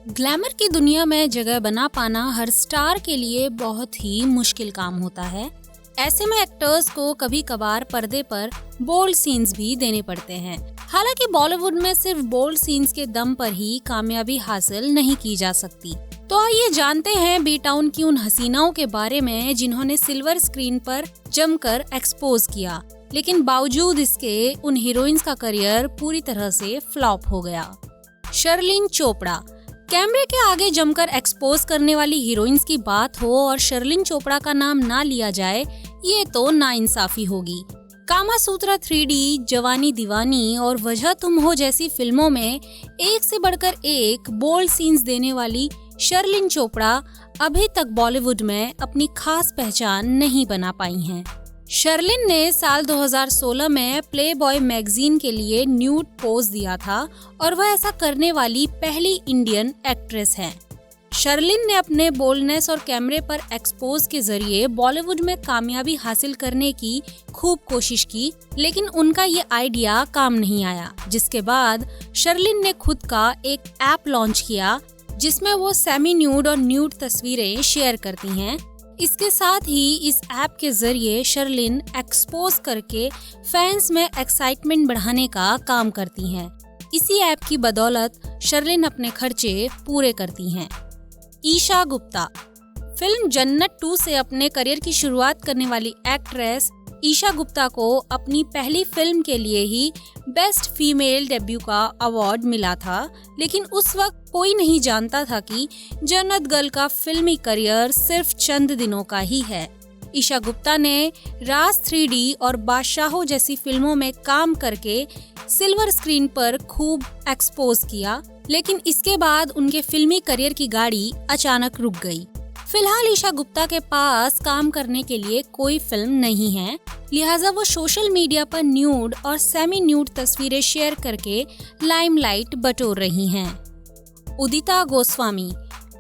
Glamour की दुनिया में जगह बना पाना हर स्टार के लिए बहुत ही मुश्किल काम होता है। ऐसे में एक्टर्स को कभी कभार पर्दे पर बोल्ड सीन्स भी देने पड़ते हैं। हालांकि बॉलीवुड में सिर्फ बोल्ड सीन्स के दम पर ही कामयाबी हासिल नहीं की जा सकती। तो आइए जानते हैं बी टाउन की उन हसीनाओं के बारे में जिन्होंने सिल्वर स्क्रीन पर जमकर एक्सपोज किया, लेकिन बावजूद इसके उन हीरोइंस का करियर पूरी तरह से फ्लॉप हो गया। शर्लिन चोपड़ा। कैमरे के आगे जमकर एक्सपोज करने वाली हीरोइंस की बात हो और शर्लिन चोपड़ा का नाम ना लिया जाए, ये तो नाइंसाफी होगी। कामासूत्रा 3D, जवानी दीवानी और वजह तुम हो जैसी फिल्मों में एक से बढ़कर एक बोल्ड सीन्स देने वाली शर्लिन चोपड़ा अभी तक बॉलीवुड में अपनी खास पहचान नहीं बना पाई हैं। शर्लिन ने साल 2016 में प्लेबॉय मैगजीन के लिए न्यूड पोज दिया था और वह ऐसा करने वाली पहली इंडियन एक्ट्रेस है। शर्लिन ने अपने बोल्डनेस और कैमरे पर एक्सपोज के जरिए बॉलीवुड में कामयाबी हासिल करने की खूब कोशिश की, लेकिन उनका ये आइडिया काम नहीं आया। जिसके बाद शर्लिन ने खुद का एक ऐप लॉन्च किया जिसमें वो सेमी न्यूड और न्यूड तस्वीरें शेयर करती हैं। इसके साथ ही इस ऐप के जरिए शर्लिन एक्सपोज करके फैंस में एक्साइटमेंट बढ़ाने का काम करती हैं। इसी ऐप की बदौलत शर्लिन अपने खर्चे पूरे करती हैं। ईशा गुप्ता। फिल्म जन्नत 2 से अपने करियर की शुरुआत करने वाली एक्ट्रेस ईशा गुप्ता को अपनी पहली फिल्म के लिए ही बेस्ट फीमेल डेब्यू का अवार्ड मिला था, लेकिन उस वक्त कोई नहीं जानता था कि जन्नत गर्ल का फिल्मी करियर सिर्फ चंद दिनों का ही है। ईशा गुप्ता ने राज 3D और बादशाहों जैसी फिल्मों में काम करके सिल्वर स्क्रीन पर खूब एक्सपोज किया, लेकिन इसके बाद उनके फिल्मी करियर की गाड़ी अचानक रुक गई। फिलहाल ईशा गुप्ता के पास काम करने के लिए कोई फिल्म नहीं है, लिहाजा वो सोशल मीडिया पर न्यूड और सेमी न्यूड तस्वीरें शेयर करके लाइमलाइट बटोर रही हैं। उदिता गोस्वामी।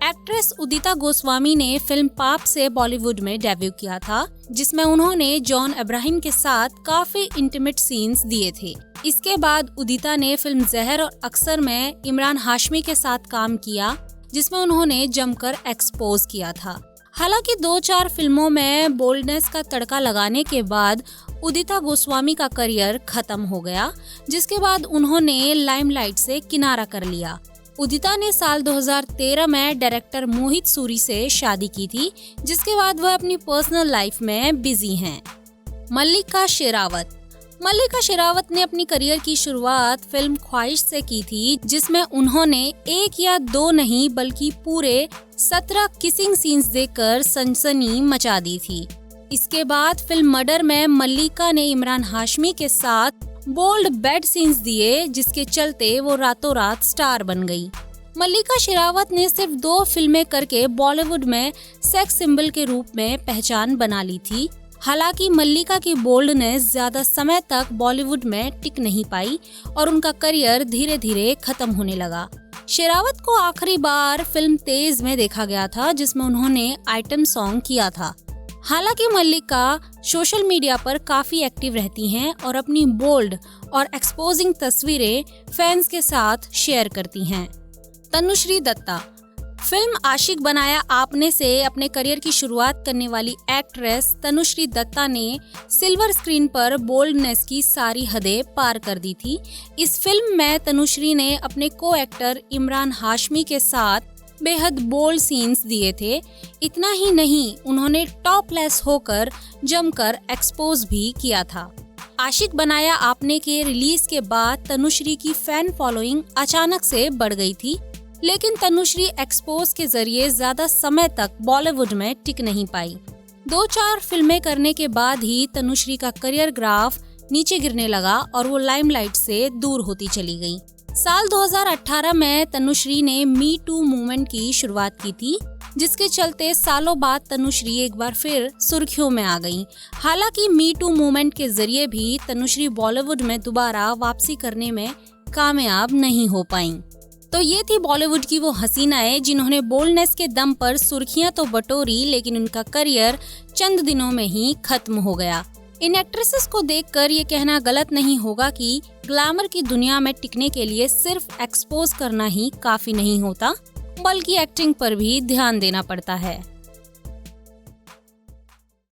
एक्ट्रेस उदिता गोस्वामी ने फिल्म पाप से बॉलीवुड में डेब्यू किया था, जिसमें उन्होंने जॉन अब्राहम के साथ काफी इंटीमेट सीन्स दिए थे। इसके बाद उदिता ने फिल्म जहर और अक्सर में इमरान हाशमी के साथ काम किया, जिसमें उन्होंने जमकर एक्सपोज किया था। हालांकि 2-4 फिल्मों में बोल्डनेस का तड़का लगाने के बाद उदिता गोस्वामी का करियर खत्म हो गया, जिसके बाद उन्होंने लाइमलाइट से किनारा कर लिया। उदिता ने साल 2013 में डायरेक्टर मोहित सूरी से शादी की थी, जिसके बाद वह अपनी पर्सनल लाइफ में बिजी हैं। मल्लिका शेरावत। मल्लिका शेरावत ने अपनी करियर की शुरुआत फिल्म ख्वाहिश से की थी, जिसमें उन्होंने 1 या 2 नहीं बल्कि पूरे 17 किसिंग सीन्स देकर सनसनी मचा दी थी। इसके बाद फिल्म मर्डर में मल्लिका ने इमरान हाशमी के साथ बोल्ड बेड सीन्स दिए, जिसके चलते वो रातों रात स्टार बन गई। मल्लिका शेरावत ने सिर्फ 2 फिल्में करके बॉलीवुड में सेक्स सिंबल के रूप में पहचान बना ली थी। हालांकि मल्लिका की बोल्डनेस ज्यादा समय तक बॉलीवुड में टिक नहीं पाई और उनका करियर धीरे धीरे खत्म होने लगा। शेरावत को आखिरी बार फिल्म तेज में देखा गया था, जिसमें उन्होंने आइटम सॉन्ग किया था। हालांकि मल्लिका सोशल मीडिया पर काफी एक्टिव रहती हैं और अपनी बोल्ड और एक्सपोजिंग तस्वीरें फैंस के साथ शेयर करती हैं। तनुश्री दत्ता। फिल्म आशिक बनाया आपने से अपने करियर की शुरुआत करने वाली एक्ट्रेस तनुश्री दत्ता ने सिल्वर स्क्रीन पर बोल्डनेस की सारी हदें पार कर दी थी। इस फिल्म में तनुश्री ने अपने को एक्टर इमरान हाशमी के साथ बेहद बोल्ड सीन्स दिए थे। इतना ही नहीं, उन्होंने टॉपलेस होकर जमकर एक्सपोज भी किया था। आशिक बनाया आपने के रिलीज के बाद तनुश्री की फैन फॉलोइंग अचानक से बढ़ गई थी, लेकिन तनुश्री एक्सपोज के जरिए ज्यादा समय तक बॉलीवुड में टिक नहीं पाई। 2-4 फिल्में करने के बाद ही तनुश्री का करियर ग्राफ नीचे गिरने लगा और वो लाइमलाइट से दूर होती चली गई। साल 2018 में तनुश्री ने मी टू मूवमेंट की शुरुआत की थी, जिसके चलते सालों बाद तनुश्री एक बार फिर सुर्खियों में आ गई। हालांकि मी टू मूवमेंट के जरिए भी तनुश्री बॉलीवुड में दोबारा वापसी करने में कामयाब नहीं हो पाई। तो ये थी बॉलीवुड की वो हसीनाएं जिन्होंने बोल्डनेस के दम पर सुर्खियां तो बटोरी, लेकिन उनका करियर चंद दिनों में ही खत्म हो गया। इन एक्ट्रेसेस को देखकर ये कहना गलत नहीं होगा कि ग्लैमर की दुनिया में टिकने के लिए सिर्फ एक्सपोज करना ही काफी नहीं होता। बल्कि एक्टिंग पर भी ध्यान देना पड़ता है।